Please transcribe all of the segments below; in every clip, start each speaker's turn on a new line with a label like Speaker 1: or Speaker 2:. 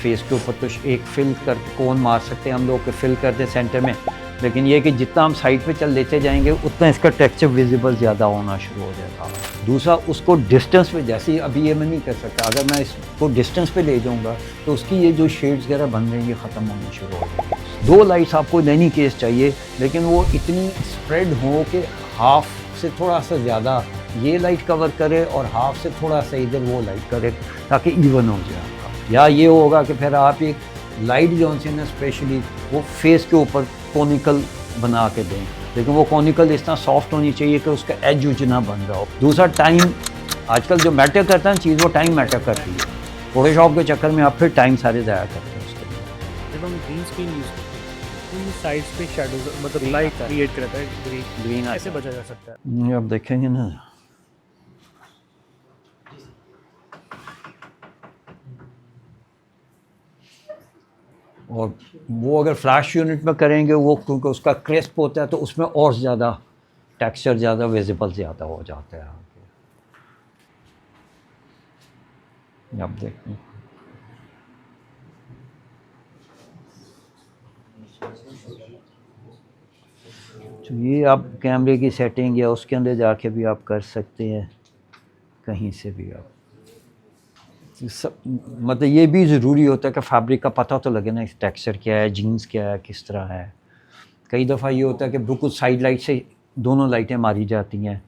Speaker 1: Face के ऊपर तो एक फिल कर कोन मार सकते हैं हम लोग, फिल कर दे सेंटर में, लेकिन ये कि जितना हम साइड पे चल लेते जाएंगे उतना इसका टेक्सचर विजिबल ज़्यादा होना शुरू हो जाएगा। दूसरा, उसको डिस्टेंस पे, जैसे ही अभी ये मैं नहीं कर सकता, अगर मैं इसको डिस्टेंस पे ले जाऊंगा तो उसकी ये जो शेड्स वगैरह बन रही है ये ख़त्म होनी शुरू हो जाएगी। 2 लाइट्स आपको इन एनी केस चाहिए, लेकिन वो इतनी स्प्रेड हो कि हाफ से थोड़ा सा ज़्यादा ये लाइट कवर करे और हाफ से थोड़ा सा इधर वो लाइट करे, ताकि इवन हो जाए आपका। या ये होगा कि फिर आप एक लाइट जो है ना स्पेशली वो फेस के ऊपर कॉनिकल बना के दें, लेकिन वो कॉनिकल इतना सॉफ्ट होनी चाहिए कि उसका एज उज ना बन रहा हो। दूसरा, टाइम आजकल जो मैटर करता है चीज़, वो टाइम मैटर करती है। फोटोशॉप के चक्कर में आप फिर टाइम सारे ज़ाया करते हैं उसके लिए।
Speaker 2: जब हम ग्रीन स्क्रीन यूज़ करते हैं साइड्स पे शैडोज मतलब लाइट क्रिएट करता है, ग्रीन ऐसे बचा जा सकता है।
Speaker 1: आप देखेंगे ना, और वो अगर फ्लैश यूनिट में करेंगे वो क्योंकि उसका क्रिस्प होता है तो उसमें और ज़्यादा टेक्सचर ज़्यादा विजिबल ज़्यादा हो जाता है। आप देखें, तो ये आप कैमरे की सेटिंग या उसके अंदर जाके भी आप कर सकते हैं, कहीं से भी आप मतलब ये भी ज़रूरी होता है कि फैब्रिक का पता तो लगे ना, इस टेक्सचर क्या है, जीन्स क्या है, किस तरह है। कई दफ़ा ये होता है कि बिल्कुल साइड लाइट से दोनों लाइटें मारी जाती हैं,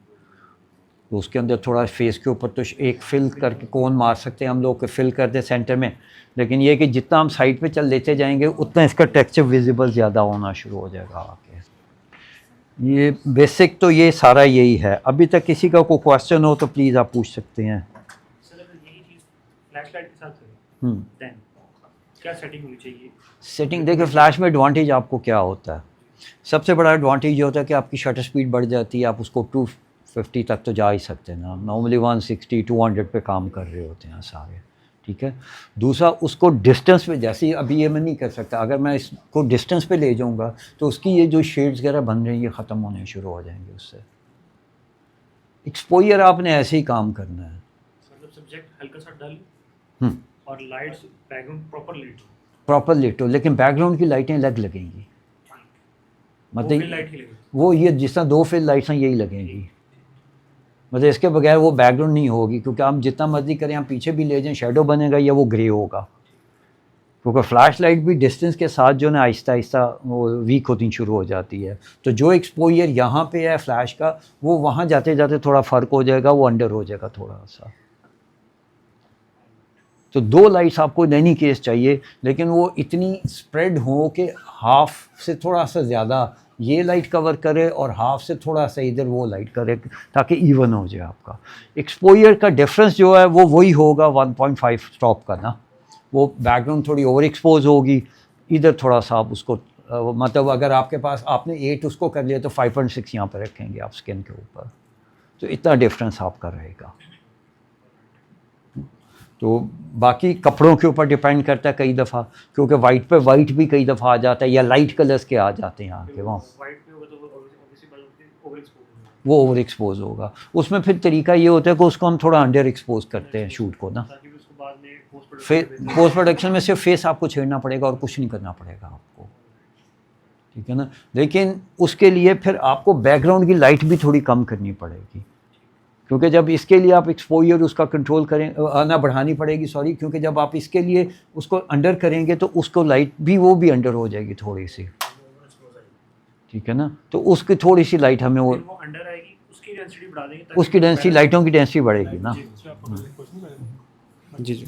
Speaker 1: तो उसके अंदर थोड़ा फेस के ऊपर तो एक फिल करके कोन मार सकते हैं हम लोग, फिल कर दे सेंटर में, लेकिन ये कि जितना हम साइड पे चल लेते जाएंगे उतना इसका टेक्सचर विजिबल ज़्यादा होना शुरू हो जाएगा आके। ये बेसिक तो ये सारा यही है। अभी तक किसी का कोई क्वेश्चन हो तो प्लीज़ आप पूछ सकते हैं।
Speaker 2: फ्लैश लाइट के साथ देन क्या सेटिंग होनी चाहिए?
Speaker 1: सेटिंग देखिए, फ्लैश में एडवांटेज आपको क्या होता है, सबसे बड़ा एडवांटेज ये होता है कि आपकी शटर स्पीड बढ़ जाती है। आप उसको 250 तक तो जा ही सकते हैं ना, नॉर्मली 160 200 पे काम कर रहे होते हैं सारे, ठीक है। दूसरा, उसको डिस्टेंस पे, जैसे ही अभी ये मैं नहीं कर सकता, अगर मैं इसको डिस्टेंस पे ले जाऊंगा तो उसकी ये जो शेड्स वगैरह बन रही है ये ख़त्म होने शुरू हो जाएंगे उससे। एक्सपोजर आपने ऐसे ही काम करना है,
Speaker 2: मतलब सब्जेक्ट हल्का सा डल और लाइट्स बैकग्राउंड प्रॉपर लेट हो,
Speaker 1: लेकिन बैकग्राउंड की लाइटें अलग लगेंगी,
Speaker 2: मतलब
Speaker 1: वो ये जिस तरह 2 फिल लाइट्स हैं यही लगेंगी, मतलब इसके बगैर वो बैकग्राउंड नहीं होगी, क्योंकि हम जितना मर्जी करें, हम पीछे भी ले जाएं शैडो बनेगा या वो ग्रे होगा, क्योंकि फ्लैश लाइट भी डिस्टेंस के साथ जो ना आहिस्ता आहिस्ता वो वीक होती शुरू हो जाती है। तो जो एक्सपोजर यहाँ पे है फ्लैश का, वो वहाँ जाते जाते थोड़ा फ़र्क हो जाएगा, वो अंडर हो जाएगा थोड़ा सा। तो 2 लाइट्स आपको इन एनी केस चाहिए, लेकिन वो इतनी स्प्रेड हो कि हाफ से थोड़ा सा ज़्यादा ये लाइट कवर करे और हाफ से थोड़ा सा इधर वो लाइट करे, ताकि इवन हो जाए आपका। एक्सपोजर का डिफरेंस जो है वो वही होगा 1.5 स्टॉप का ना, वो बैकग्राउंड थोड़ी ओवर एक्सपोज होगी, इधर थोड़ा सा आप उसको मतलब अगर आपके पास आपने 8 उसको कर लिया तो 5.6 यहाँ पर रखेंगे आप स्किन के ऊपर, तो इतना डिफरेंस आपका रहेगा। तो बाकी कपड़ों के ऊपर डिपेंड करता है कई दफ़ा, क्योंकि वाइट पे वाइट भी कई दफ़ा आ जाता है, या लाइट कलर्स के आ जाते हैं यहाँ के, वहाँ वो ओवर एक्सपोज होगा। उसमें फिर तरीका ये होता है कि उसको हम थोड़ा अंडर एक्सपोज करते हैं शूट को ना, पोस्ट प्रोडक्शन में सिर्फ फेस आपको छेड़ना पड़ेगा और कुछ नहीं करना पड़ेगा आपको, ठीक है ना। लेकिन उसके लिए फिर आपको बैकग्राउंड की लाइट भी थोड़ी कम करनी पड़ेगी, क्योंकि जब इसके लिए आप एक्सपोजर उसका कंट्रोल करें ना बढ़ानी पड़ेगी, सॉरी, क्योंकि जब आप इसके लिए उसको अंडर करेंगे तो उसको लाइट भी वो भी अंडर हो जाएगी थोड़ी सी, ठीक है ना। तो उसकी थोड़ी सी लाइट हमें वो
Speaker 2: अंडर आएगी, उसकी डेंसिटी बढ़ा देंगे,
Speaker 1: उसकी डेंसिटी, लाइटों की डेंसिटी बढ़ेगी ना।
Speaker 2: जी जी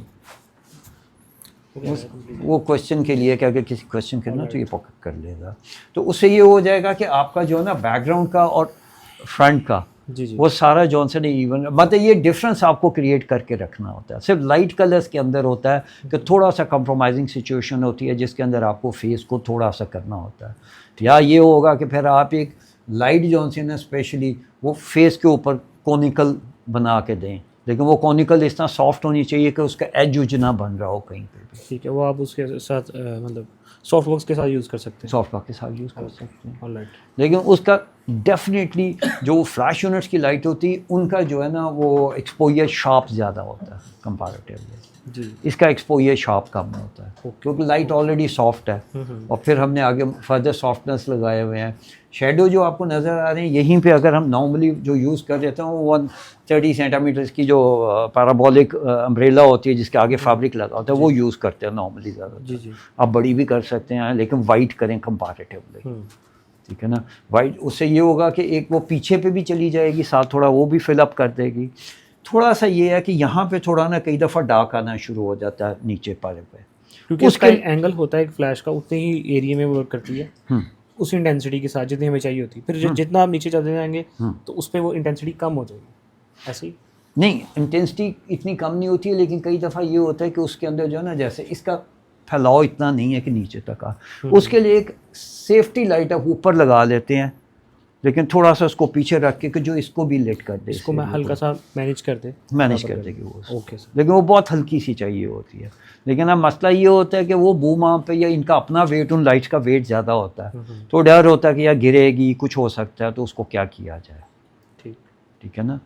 Speaker 1: वो क्वेश्चन के लिए, क्या अगर किसी क्वेश्चन करना तो ये पॉकेट कर लेगा, तो उससे ये हो जाएगा कि आपका जो है ना बैकग्राउंड का और फ्रंट का
Speaker 2: जी
Speaker 1: वो सारा जॉनसन इवन, मतलब ये डिफरेंस आपको क्रिएट करके रखना होता है। सिर्फ लाइट कलर्स के अंदर होता है कि थोड़ा सा कंप्रोमाइजिंग सिचुएशन होती है जिसके अंदर आपको फेस को थोड़ा सा करना होता है, या ये होगा कि फिर आप एक लाइट जॉनसन है स्पेशली वो फेस के ऊपर कॉनिकल बना के दें, लेकिन वो कॉनिकल इतना सॉफ्ट होनी चाहिए कि उसका एज उज ना बन रहा हो कहीं पे भी,
Speaker 2: ठीक है। वो आप उसके साथ मतलब सॉफ्ट बॉक्स के साथ यूज़ कर सकते हैं।
Speaker 1: सॉफ्ट बॉक्स के साथ यूज़ कर सकते हैं।
Speaker 2: ऑलराइट।
Speaker 1: लेकिन उसका डेफिनेटली जो फ्लैश यूनिट्स की लाइट होती है उनका जो है ना वो एक्सपोजर शार्प ज़्यादा होता है कंपैरेटिवली।
Speaker 2: जी।
Speaker 1: इसका एक्सपोजर शार्प कम होता है क्योंकि लाइट ऑलरेडी सॉफ्ट है और फिर हमने आगे फर्दर सॉफ्टनेस लगाए हुए हैं। शेडो जो आपको नज़र आ रहे हैं यहीं पे अगर हम नॉर्मली जो यूज़ कर रहे थे वो 130 सेंटीमीटर्स की जो पैराबोलिक अम्ब्रेला होती है जिसके आगे फैब्रिक लगा होता है वो यूज़ करते हैं नॉर्मली ज़्यादा।
Speaker 2: जी जी।
Speaker 1: आप बड़ी भी कर सकते हैं लेकिन वाइट करें कंपैरेटिवली, ठीक है ना। वाइट उससे ये होगा कि एक वो पीछे पे भी चली जाएगी, साथ थोड़ा वो भी फिलअप कर देगी। थोड़ा सा ये है कि यहाँ पे थोड़ा ना कई दफ़ा डार्क आना शुरू हो जाता है नीचे पारे पे,
Speaker 2: क्योंकि उसका एंगल होता है एक फ्लैश का उतने ही एरिया में वर्क करती है उस इंटेंसिटी के साथ जितनी हमें चाहिए होती है। फिर जितना आप नीचे चलते जाएंगे तो उस पर वो इंटेंसिटी कम हो जाएगी। ऐसे ही
Speaker 1: नहीं, इंटेंसिटी इतनी कम नहीं होती है लेकिन कई दफ़ा ये होता है कि उसके अंदर जो है ना जैसे इसका फैलाव इतना नहीं है कि नीचे तक आ, उसके लिए एक सेफ्टी लाइट आप ऊपर लगा लेते हैं लेकिन थोड़ा सा उसको पीछे रख के कि जो इसको भी लेट कर दे,
Speaker 2: इसको मैं हल्का सा मैनेज कर
Speaker 1: देगी वो।
Speaker 2: Okay sir.
Speaker 1: लेकिन वो बहुत हल्की सी चाहिए होती है। लेकिन अब मसला ये होता है कि वो बूम पे या इनका अपना वेट, उन लाइट्स का वेट ज़्यादा होता है तो डर होता है कि यार गिरेगी, कुछ हो सकता है, तो उसको क्या किया जाए। ठीक है ना।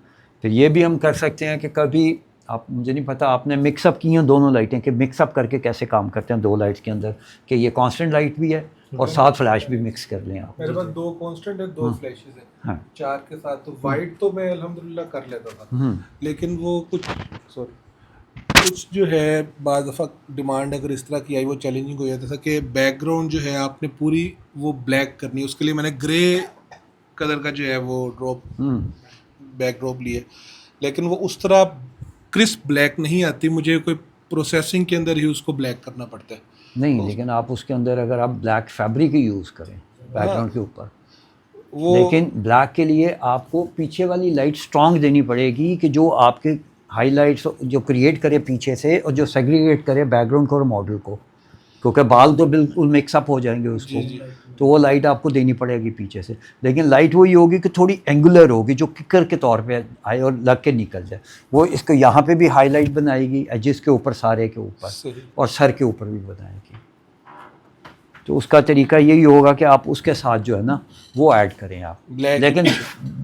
Speaker 1: फिर ये भी हम कर सकते हैं कि कभी आप, मुझे नहीं पता आपने मिक्सअप की हैं दोनों लाइटें कि मिक्सअप करके कैसे काम करते हैं दो लाइट्स के अंदर कि ये कांस्टेंट लाइट भी है और साथ फ्लैश भी मिक्स कर लें आप।
Speaker 3: मेरे पास 2 कांस्टेंट है, 2 फ्लैशेस है।
Speaker 1: हाँ।
Speaker 3: 4 के साथ तो वाइट तो मैं अल्हम्दुलिल्लाह कर लेता था लेकिन वो कुछ जो है बाद दफ़ा डिमांड अगर इस तरह की आई वो चैलेंजिंग हो जाता था कि बैकग्राउंड जो है आपने पूरी वो ब्लैक करनी है। उसके लिए मैंने ग्रे कलर का जो है वो बैकड्रॉप लिए लेकिन वो उस तरह क्रिस्प ब्लैक नहीं आती, मुझे कोई प्रोसेसिंग के अंदर ही उसको ब्लैक करना पड़ता है।
Speaker 1: नहीं, लेकिन आप उसके अंदर अगर आप ब्लैक फैब्रिक ही यूज़ करें बैकग्राउंड के ऊपर
Speaker 3: वो,
Speaker 1: लेकिन ब्लैक के लिए आपको पीछे वाली लाइट स्ट्रॉन्ग देनी पड़ेगी कि जो आपके हाईलाइट्स जो क्रिएट करे पीछे से और जो सेग्रीगेट करे बैकग्राउंड को और मॉडल को, क्योंकि बाल तो बिल्कुल मिक्सअप हो जाएंगे उसको। तो वो लाइट आपको देनी पड़ेगी पीछे से, लेकिन लाइट वही होगी कि थोड़ी एंगुलर होगी जो किकर के तौर पे आए और लग के निकल जाए। वो इसको यहाँ पे भी हाईलाइट बनाएगी एजेस के ऊपर, सारे के ऊपर और सर के ऊपर भी बनाएगी। तो उसका तरीका यही होगा कि आप उसके साथ जो है ना वो ऐड करें आप, लेकिन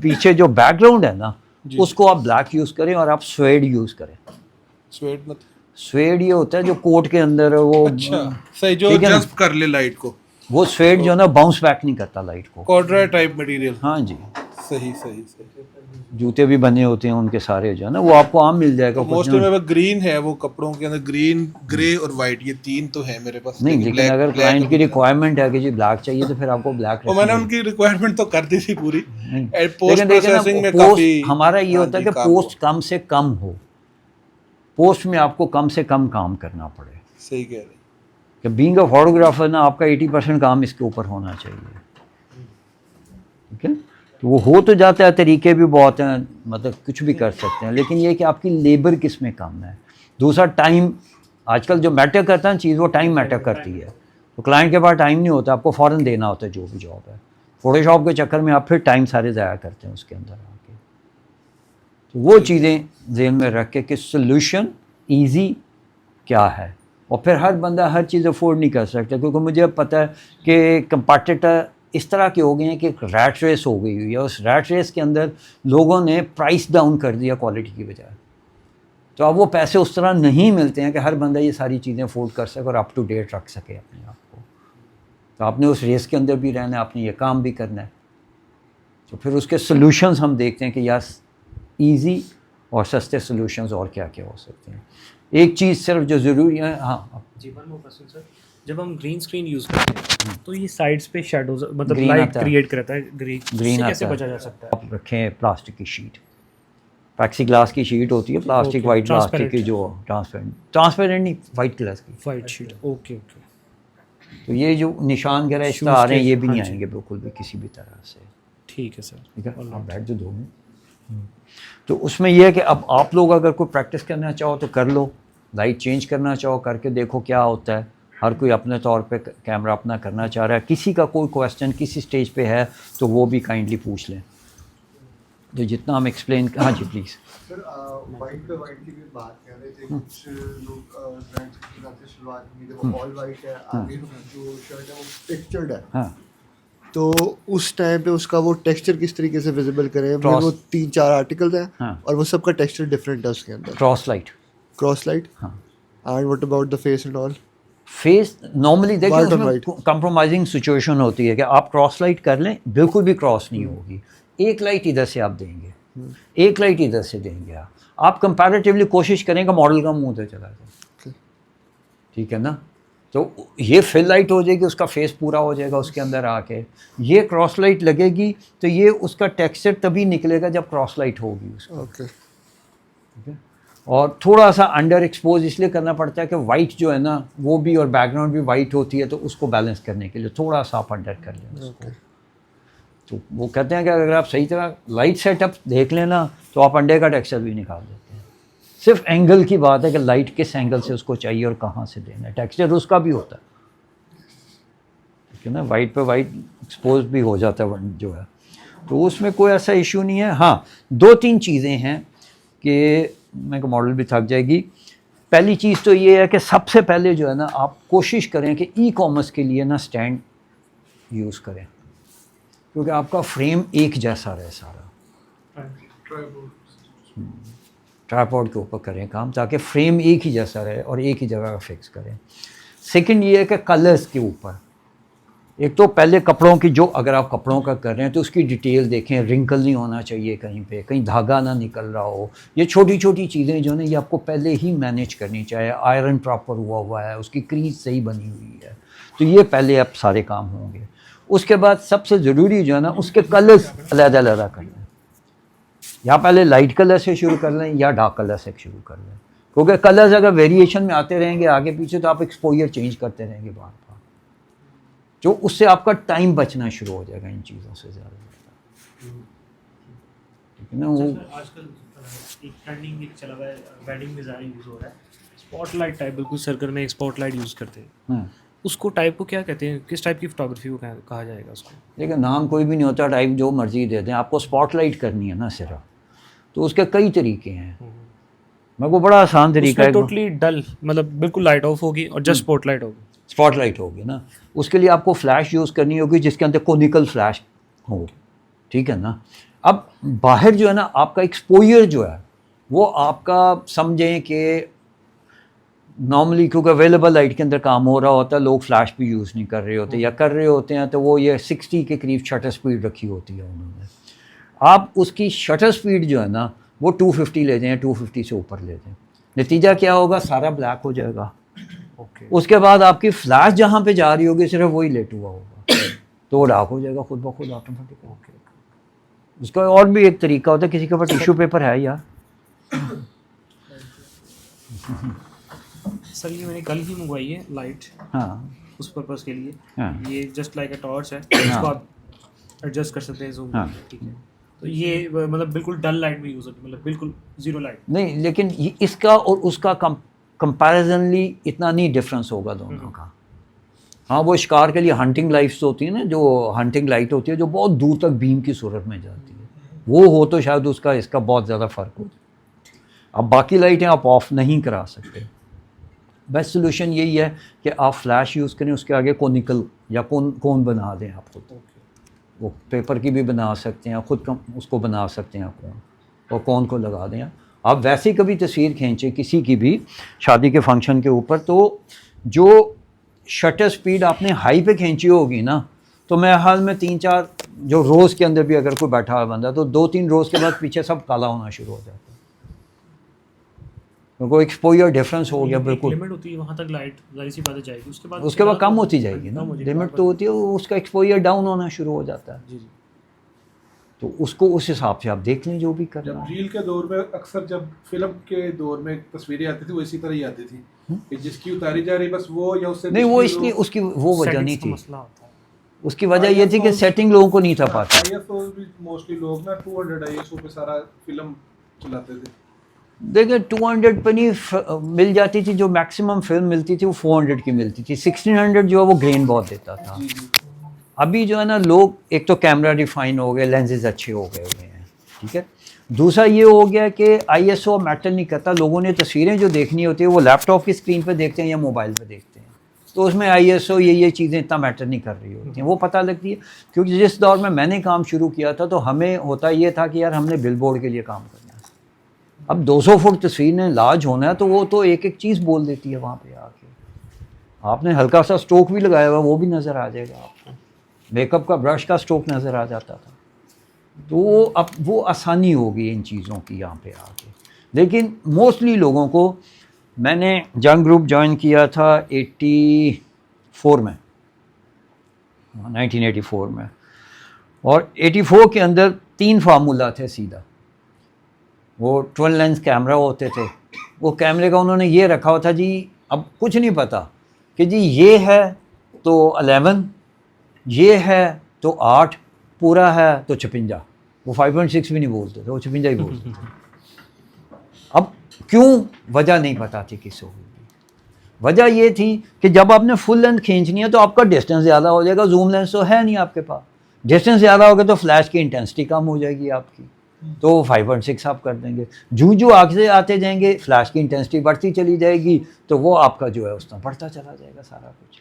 Speaker 1: पीछे जो बैकग्राउंड है ना उसको आप ब्लैक यूज़ करें और आप स्वेड यूज़ करें।
Speaker 3: स्वेड मतलब
Speaker 1: स्वेड ये होता है जो कोट के अंदर वो,
Speaker 3: अच्छा सही, जो जस्ट कर ले लाइट को,
Speaker 1: वो स्वेड जो है ना बाउंस बैक नहीं करता लाइट को,
Speaker 3: कॉर्डरा टाइप मटेरियल।
Speaker 1: हाँ जी,
Speaker 3: सही सही सही।
Speaker 1: जूते भी बने होते हैं उनके सारे जो है ना वो आपको आम मिल जाएगा।
Speaker 3: मोस्टली मेरे पास ग्रीन है, वो कपड़ों के अंदर ग्रीन, ग्रे और वाइट, ये 3 तो है मेरे पास।
Speaker 1: नहीं, लेकिन अगर क्लाइंट की रिक्वायरमेंट है कि जी ब्लैक चाहिए तो फिर आपको ब्लैक
Speaker 3: तो मैंने उनकी रिक्वायरमेंट तो कर दी थी पूरी।
Speaker 1: पोस्ट प्रोसेसिंग में काफी हमारा ये होता है कि पोस्ट कम से कम हो, पोस्ट में आपको कम से कम काम करना पड़े।
Speaker 3: सही कह रहे हैं
Speaker 1: कि बीइंग अ फोटोग्राफर ना आपका 80% काम इसके ऊपर होना चाहिए। ठीक है, तो वो हो तो जाता है, तरीके भी बहुत हैं, मतलब कुछ भी कर सकते हैं, लेकिन ये कि आपकी लेबर किस में कम है। दूसरा टाइम, आजकल जो मैटर करता है चीज़ वो टाइम मैटर करती है। तो क्लाइंट के पास टाइम नहीं होता, आपको फ़ौरन देना होता है जो भी जॉब है। फोटोशॉप के चक्कर में आप फिर टाइम सारे ज़ाया करते हैं उसके अंदर आके। तो वो चीज़ें ज़हन में रख के कि सोल्यूशन ईजी क्या है, और फिर हर बंदा हर चीज़ अफोर्ड नहीं कर सकता, क्योंकि मुझे अब पता है कि कंपटीटर इस तरह के हो गए हैं कि एक रैट रेस हो गई हुई है। उस रैट रेस के अंदर लोगों ने प्राइस डाउन कर दिया क्वालिटी की बजाय। तो अब वो पैसे उस तरह नहीं मिलते हैं कि हर बंदा ये सारी चीज़ें अफोर्ड कर सके और अप टू डेट रख सके अपने आप को। तो आपने उस रेस के अंदर भी रहना है, आपने ये काम भी करना है। तो फिर उसके सॉल्यूशंस हम देखते हैं कि यार ईजी और सस्ते सॉल्यूशंस और क्या क्या हो सकते हैं। एक चीज़ सिर्फ जो ज़रूरी है, हाँ
Speaker 2: जी वन मोर क्वेश्चन सर, जब हम ग्रीन स्क्रीन यूज़ करते हैं तो ये साइड्स पे शैडोज मतलब
Speaker 1: Green
Speaker 2: लाइट
Speaker 1: आता है।
Speaker 2: क्रिएट करता है, ग्रीन कैसे
Speaker 1: आता है।
Speaker 2: बचा जा सकता है?
Speaker 1: आप रखें प्लास्टिक की शीट, प्लेक्सी ग्लास की शीट होती है, plastic
Speaker 2: Okay,
Speaker 1: white plastic
Speaker 2: transparent।
Speaker 1: की जो ट्रांसपेरेंट नहीं, वाइट कलर की।
Speaker 2: वाइट शीट, ओके ओके,
Speaker 1: तो ये जो निशान वगैरह इस तरह
Speaker 2: Shoes
Speaker 1: आ रहे हैं
Speaker 2: के,
Speaker 1: ये भी नहीं
Speaker 2: हाँ जी।
Speaker 1: आएंगे बिल्कुल भी किसी भी तरह से।
Speaker 2: ठीक है सर।
Speaker 1: ठीक है, आप बैठ जो 2 मिनट। तो उसमें यह है कि अब आप लोग अगर कोई प्रैक्टिस करना चाहो तो कर लो, लाइट चेंज करना चाहो करके देखो क्या होता है। हर कोई अपने तौर पे कैमरा अपना करना चाह रहा है। किसी का कोई क्वेश्चन किसी स्टेज पे है तो वो भी काइंडली पूछ लें। तो जितना हम एक्सप्लेन, हाँ जी प्लीज़।
Speaker 4: सर वाइट पे वाइट की भी बात कर रहे थे, कुछ लोग ब्रांड्स की बात से शुरुआत में जब वो ऑल वाइट है, आगे जो शर्ट है वो टेक्सचर्ड है,
Speaker 1: हाँ,
Speaker 4: तो उस टाइम पे उसका वो टेक्सचर किस तरीके से विजिबल करें?
Speaker 1: Cross-
Speaker 4: वो 3-4 आर्टिकल्स हैं
Speaker 1: हाँ।
Speaker 4: और वो सबका टेक्सचर डिफरेंट है उसके अंदर।
Speaker 1: Cross light.
Speaker 4: क्रॉस लाइट,
Speaker 1: हाँ,
Speaker 4: and what about the face and all?
Speaker 1: Face normally देखिए
Speaker 4: White on
Speaker 1: उसमें
Speaker 4: white.
Speaker 1: कंप्रोमाइजिंग सिचुएशन होती है कि आप क्रॉस लाइट कर लें, बिल्कुल भी क्रॉस नहीं होगी। एक लाइट इधर से आप देंगे, एक लाइट इधर से देंगे, आप कंपैरेटिवली कोशिश करेंगे मॉडल का मुंह उधर चला जाए, ठीक है ना। तो ये फिल लाइट हो जाएगी, उसका फेस पूरा हो जाएगा उसके अंदर आके। ये क्रॉस लाइट लगेगी तो ये उसका टेक्सचर तभी निकलेगा जब क्रॉस लाइट होगी उसका,
Speaker 4: ओके।
Speaker 1: ठीक है। और थोड़ा सा अंडर एक्सपोज इसलिए करना पड़ता है कि वाइट जो है ना वो भी, और बैकग्राउंड भी वाइट होती है, तो उसको बैलेंस करने के लिए थोड़ा सा आप अंडर कर लें उसको। तो वो कहते हैं कि अगर आप सही तरह लाइट सेटअप देख लेना तो आप अंडे का टेक्सचर भी निकाल देते हैं। सिर्फ एंगल की बात है कि लाइट किस एंगल से उसको चाहिए और कहाँ से देना है, टेक्सचर उसका भी होता है, ठीक है ना। वाइट पे वाइट एक्सपोज भी हो जाता है जो है, तो उसमें कोई ऐसा इशू नहीं है। हाँ, 2-3 चीज़ें हैं कि मैं मॉडल भी थक जाएगी। पहली चीज़ तो ये है कि सबसे पहले जो है ना आप कोशिश करें कि ई कॉमर्स के लिए ना स्टैंड यूज़ करें, क्योंकि आपका फ्रेम एक जैसा रहे सारा। ट्राइपॉड के ऊपर करें काम, ताकि फ्रेम एक ही जैसा रहे और एक ही जगह फिक्स करें। सेकंड ये है कि कलर्स के ऊपर, एक तो पहले कपड़ों की, जो अगर आप कपड़ों का कर रहे हैं तो उसकी डिटेल देखें, रिंकल नहीं होना चाहिए कहीं पे, कहीं धागा ना निकल रहा हो। ये छोटी छोटी चीज़ें जो है ये आपको पहले ही मैनेज करनी चाहिए। आयरन प्रॉपर हुआ है, उसकी क्रीज सही बनी हुई है, तो ये पहले आप सारे काम होंगे। उसके बाद सबसे ज़रूरी जो है ना उसके कलर्स अलग-अलग कर लें, या पहले लाइट कलर से शुरू कर लें या डार्क कलर से शुरू कर लें, क्योंकि कलर्स अगर वेरिएशन में आते रहेंगे आगे पीछे तो आप एक्सपोजर चेंज करते रहेंगे बार बार, जो उससे आपका टाइम बचना शुरू हो जाएगा इन चीज़ों से ज़्यादा, ठीक है ना। वो
Speaker 2: आजकल एक ट्रेंडिंग एक चला हुआ है, वेडिंग में ज़्यादा यूज़ हो रहा है, स्पॉटलाइट टाइप, बिल्कुल सर्कल में एक स्पॉटलाइट यूज़ करते हैं।
Speaker 1: हाँ,
Speaker 2: उसको टाइप को क्या कहते हैं, किस टाइप की फोटोग्राफी को कहा जाएगा उसको?
Speaker 1: देखिए नाम कोई भी नहीं होता, टाइप जो मर्जी दे दें, आपको स्पॉटलाइट करनी है ना सिर्फ, तो उसके कई तरीके हैं। मेरे को बड़ा आसान तरीका है,
Speaker 2: टोटली डल मतलब बिल्कुल लाइट ऑफ होगी और जस्ट स्पॉटलाइट होगी।
Speaker 1: स्पॉटलाइट होगी ना, उसके लिए आपको फ्लैश यूज़ करनी होगी जिसके अंदर कोनिकल फ्लैश हो, ठीक है ना। अब बाहर जो है ना आपका एक्सपोजर जो है वो आपका समझें कि नॉर्मली क्योंकि अवेलेबल लाइट के अंदर काम हो रहा होता है, लोग फ्लैश भी यूज़ नहीं कर रहे होते, या कर रहे होते हैं तो वो ये 60 के करीब शटर स्पीड रखी होती है उन्होंने। आप उसकी शटर स्पीड जो है ना वो 250 ले जाएं, 250 से ऊपर ले जाएं, नतीजा क्या होगा, सारा ब्लैक हो जाएगा। उसके बाद आपकी फ्लैश जहाँ पे जा रही होगी सिर्फ वही लेट हुआ होगा, तो वो डार्क हो जाएगा खुद ब खुद ऑटोमेटिक। उसका और भी एक तरीका होता है, किसी के पास टिश्यू पेपर है यार?
Speaker 2: सर ये मैंने कल ही मंगवाई है लाइट,
Speaker 1: हाँ
Speaker 2: उस पर्पज़ के लिए।
Speaker 1: हाँ
Speaker 2: ये जस्ट लाइक अ टॉर्च है, इसको आप एडजस्ट कर सकते हैं जूम,
Speaker 1: हाँ।
Speaker 2: ठीक है। तो ये मतलब बिल्कुल डल लाइट में यूज़ होती है, मतलब बिल्कुल जीरो लाइट
Speaker 1: नहीं, लेकिन इसका और उसका कंपैरिजनली इतना नहीं डिफरेंस होगा दोनों का। हाँ, वो शिकार के लिए हंटिंग लाइट्स होती है ना, जो हंटिंग लाइट होती है जो बहुत दूर तक बीम की सूरत में जाती है, वो हो तो शायद उसका इसका बहुत ज़्यादा फ़र्क हो। अब बाकी लाइटें आप ऑफ़ नहीं करा सकते। बेस्ट सोल्यूशन यही है कि आप फ्लैश यूज़ करें, उसके आगे कोनिकल या कोन बना दें आप खुद। वो पेपर की भी बना सकते हैं, ख़ुद उसको बना सकते हैं कोन, और कोन को लगा दें। आप वैसे कभी तस्वीर खींचे किसी की भी शादी के फंक्शन के ऊपर, तो जो शटर स्पीड आपने हाई पे खींची होगी ना, तो मेरे हाल में 3-4 जो रोज़ के अंदर भी अगर कोई बैठा हुआ बंदा, तो 2-3 रोज़ के बाद पीछे सब काला होना शुरू हो जाता है, क्योंकि एक्सपोजर डिफरेंस हो गया बिल्कुल।
Speaker 2: लिमिट होती है वहाँ तक लाइट, जाहिर सी बातें जाएगी,
Speaker 1: उसके बाद कम होती जाएगी ना, लिमिट तो होती है, उसका एक्सपोजर डाउन होना शुरू हो जाता है।
Speaker 2: जी जी।
Speaker 1: तो उसको उस हिसाब से आप देख लें जो भी करना
Speaker 3: जब
Speaker 1: है।
Speaker 3: रील के दौर में अक्सर, जब फिल्म के दौर में तस्वीरें आती थी वो इसी तरह ही आती थी कि जिसकी उतारी जा रही बस वो, या उससे
Speaker 1: नहीं, वो इसलिए उसकी वो वजह नहीं थी,
Speaker 2: मसला होता है।
Speaker 1: उसकी वजह ये थी कि सेटिंग लोगों को नहीं था पाता।
Speaker 3: ISO भी मोस्टली लोग ना 200 ISO पे सारा फिल्म चलाते थे।
Speaker 1: देखिए 200 पे नहीं मिल जाती थी, जो मैक्सिमम फिल्म मिलती थी वो 400 की मिलती थी। 1600 जो है वो ग्रेन बहुत देता था।
Speaker 3: जी जी।
Speaker 1: अभी जो है ना लोग, एक तो कैमरा रिफाइन हो गए, लेंसेज अच्छे हो गए हुए हैं, ठीक है। दूसरा ये हो गया कि ISO मैटर नहीं करता, लोगों ने तस्वीरें जो देखनी होती है वो लैपटॉप की स्क्रीन पे देखते हैं या मोबाइल पे देखते हैं, तो उसमें ISO ये चीज़ें इतना मैटर नहीं कर रही होती हैं, वो पता लगती है। क्योंकि जिस दौर में मैंने काम शुरू किया था तो हमें होता ये था कि यार हमने बिलबोर्ड के लिए काम करना है, अब 200 फुट तस्वीर ने लार्ज होना है तो वो तो एक एक चीज़ बोल देती है वहाँ पे आके। आपने हल्का सा स्ट्रोक भी लगाया हुआ वो भी नज़र आ जाएगा आपको, मेकअप का ब्रश का स्ट्रोक नज़र आ जाता था। तो अब वो आसानी हो गई इन चीज़ों की यहाँ पे आके। लेकिन मोस्टली लोगों को, मैंने जंग ग्रुप ज्वाइन किया था 84 में, 1984 में, और 84 के अंदर 3 फार्मूला थे सीधा। वो 12 लेंस कैमरा होते थे, वो कैमरे का उन्होंने ये रखा हुआ था जी, अब कुछ नहीं पता कि जी ये है तो 11, ये है तो 8, पूरा है तो 56। वो 5.6 भी नहीं बोलते थे, वो 56 ही बोलते थे। अब क्यों, वजह नहीं पता थी किसी को भी। वजह ये थी कि जब आपने फुल लेंथ खींचनी है तो आपका डिस्टेंस ज़्यादा हो जाएगा, जूम लेंस तो है नहीं आपके पास, डिस्टेंस ज़्यादा होगा तो फ्लैश की इंटेंसिटी कम हो जाएगी आपकी, तो 5.6 आप कर देंगे। जो आगे आते जाएंगे फ्लैश की इंटेंसिटी बढ़ती चली जाएगी, तो वो आपका जो है उसमें बढ़ता चला जाएगा सारा कुछ।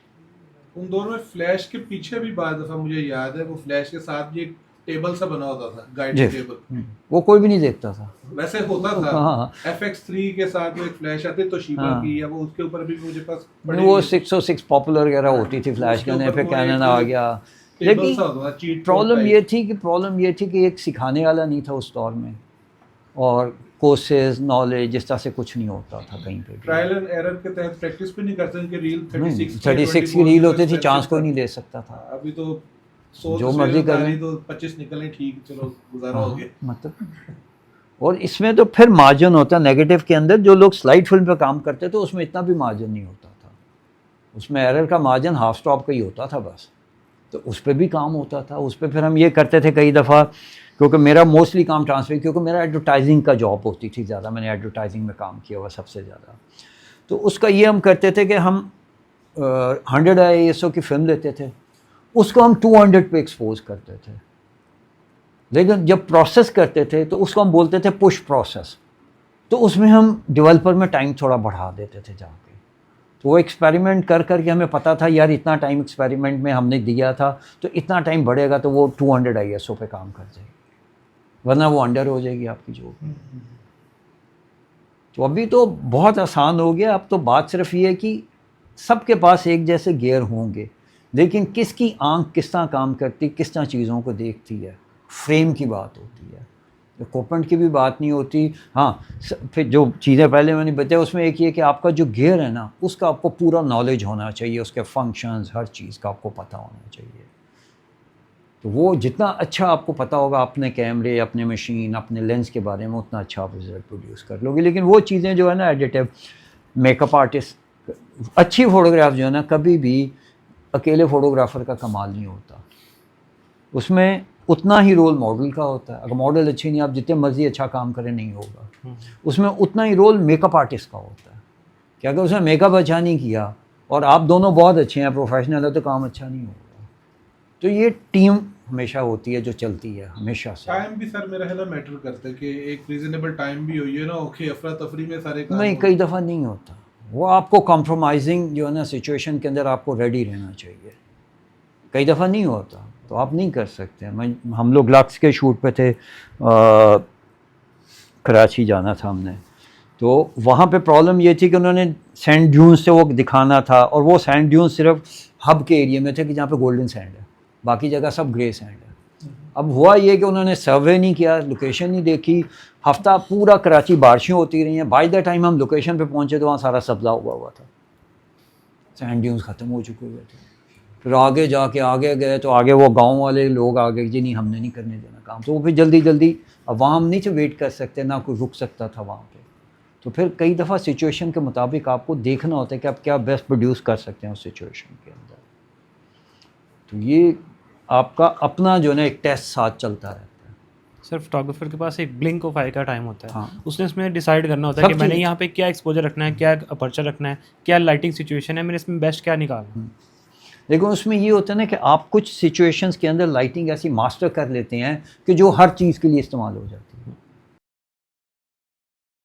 Speaker 3: उन दोनों में फ्लैश के पीछे भी बाद दफ़ा मुझे याद है, वो फ्लैश के साथ भी एक टेबल सा बना होता था, गाइड टेबल,
Speaker 1: वो कोई भी नहीं देखता था,
Speaker 3: वैसे होता था।
Speaker 1: हाँ।
Speaker 3: FX3 के साथ वो एक फ्लैश आती तो शिबा की, या वो उसके ऊपर भी मुझे पास
Speaker 1: वो 606 पॉपुलर वगैरह होती थी फ्लैश के अंदर, फिर कैनन आ गया। लेकिन प्रॉब्लम ये थी कि एक सिखाने वाला नहीं था उस दौर में, और कोर्सेज नॉलेज इस तरह से कुछ नहीं होता था कहीं पे।
Speaker 3: ट्रायल एंड एरर के तहत प्रैक्टिस भी नहीं करते कि रील
Speaker 1: 36 की रील होती थी, चांस कोई नहीं ले सकता था।
Speaker 3: अभी तो
Speaker 1: जो मर्जी कर लें,
Speaker 3: तो 25 निकले, ठीक, चलो गुजारा हो गया
Speaker 1: मतलब। और इसमें तो फिर मार्जिन होता है नेगेटिव के अंदर, जो लोग स्लाइड फिल्म पे काम करते थे उसमें इतना भी मार्जिन नहीं होता था, उसमें एरर का मार्जिन हाफ स्टॉप का ही होता था बस, तो उस पर भी काम होता था। उस पर फिर हम ये करते थे कई दफ़ा, क्योंकि मेरा मोस्टली काम ट्रांसफर, क्योंकि मेरा एडवर्टाइजिंग का जॉब होती थी ज़्यादा, मैंने एडवर्टाइजिंग में काम किया हुआ सबसे ज़्यादा, तो उसका ये हम करते थे कि हम 100 ISO की फ़िल्म लेते थे, उसको हम 200 पे एक्सपोज करते थे। लेकिन जब प्रोसेस करते थे तो उसको हम बोलते थे पुश प्रोसेस, तो उसमें हम डेवलपर में टाइम थोड़ा बढ़ा देते थे जाके। तो वो एक्सपेरिमेंट कर करके हमें पता था यार इतना टाइम एक्सपेरिमेंट में हमने दिया था, तो इतना टाइम बढ़ेगा तो वो 200 ISO पे काम कर जाएगी, वरना वो अंडर हो जाएगी आपकी जो। तो अभी तो बहुत आसान हो गया, अब तो बात सिर्फ ये है कि सबके पास एक जैसे गियर होंगे, लेकिन किसकी आंख किस तरह काम करती, किस तरह चीज़ों को देखती है, फ्रेम की बात होती है, इक्विपमेंट की भी बात नहीं होती। हाँ, फिर जो चीज़ें पहले मैंने बताया उसमें एक ये कि आपका जो गियर है ना, उसका आपको पूरा नॉलेज होना चाहिए, उसके फंक्शंस, हर चीज़ का आपको पता होना चाहिए। तो वो जितना अच्छा आपको पता होगा अपने कैमरे, अपने मशीन, अपने लेंस के बारे में, उतना अच्छा आप रिजल्ट प्रोड्यूस कर लोगे। लेकिन वो चीज़ें जो है ना, एडिटिव, मेकअप आर्टिस्ट, अच्छी फ़ोटोग्राफ जो है ना, कभी भी अकेले फ़ोटोग्राफ़र का कमाल नहीं होता, उसमें उतना ही रोल मॉडल का होता है। अगर मॉडल अच्छी नहीं, आप जितने मर्जी अच्छा काम करें नहीं होगा। उसमें उतना ही रोल मेकअप आर्टिस्ट का होता है कि अगर उसने मेकअप अच्छा नहीं किया और आप दोनों बहुत अच्छे हैं, प्रोफेशनल है, तो काम अच्छा नहीं होगा। तो ये टीम हमेशा होती है जो चलती है हमेशा से।
Speaker 3: टाइम भी सर मेरा है ना मैटर करता है कि एक रीजनेबल टाइम भी हो, ये ना ओके अफरा तफरी में सारे काम
Speaker 1: नहीं, कई दफ़ा नहीं होता वो। आपको कॉम्प्रोमाइजिंग जो है ना सिचुएशन के अंदर आपको रेडी रहना चाहिए। कई दफ़ा नहीं होता तो आप नहीं कर सकते। हम लोग लक्स के शूट पे थे, कराची जाना था हमने, तो वहाँ पे प्रॉब्लम ये थी कि उन्होंने सैंड ड्यून्स से वो दिखाना था, और वो सैंड ड्यून्स सिर्फ हब के एरिया में थे कि जहाँ पे गोल्डन सैंड है, बाकी जगह सब ग्रे सैंड है। अब हुआ ये कि उन्होंने सर्वे नहीं किया, लोकेशन नहीं देखी, हफ्ता पूरा कराची बारिशें होती रही हैं। बाय द टाइम हम लोकेशन पे पहुँचे तो वहाँ सारा सब्ज़ा हुआ था, सैंड ड्यून्स ख़त्म हो चुके हुए थे। फिर आगे जाके आगे गए तो आगे वो गांव वाले लोग आ गए जी नहीं, हमने नहीं करने देना काम। तो वो फिर जल्दी अब वहाँ हम नहीं वेट कर सकते, ना कोई रुक सकता था वहाँ पे। तो फिर कई दफ़ा सिचुएशन के मुताबिक आपको देखना होता है कि आप क्या बेस्ट प्रोड्यूस कर सकते हैं उस सिचुएशन के अंदर। तो ये आपका अपना जो है ना एक टेस्ट साथ चलता रहता है।
Speaker 2: सर फोटोग्राफर के पास एक ब्लिंक ऑफ आई का टाइम होता है।
Speaker 1: हाँ।
Speaker 2: उसने इसमें डिसाइड करना होता है कि मैंने यहाँ पे क्या एक्सपोजर रखना है, क्या अपर्चर रखना है, क्या लाइटिंग सिचुएशन है, मैंने इसमें बेस्ट क्या निकालना है।
Speaker 1: लेकिन उसमें ये होता है ना कि आप कुछ सिचुएशंस के अंदर लाइटिंग ऐसी मास्टर कर लेते हैं कि जो हर चीज़ के लिए इस्तेमाल हो जाती है।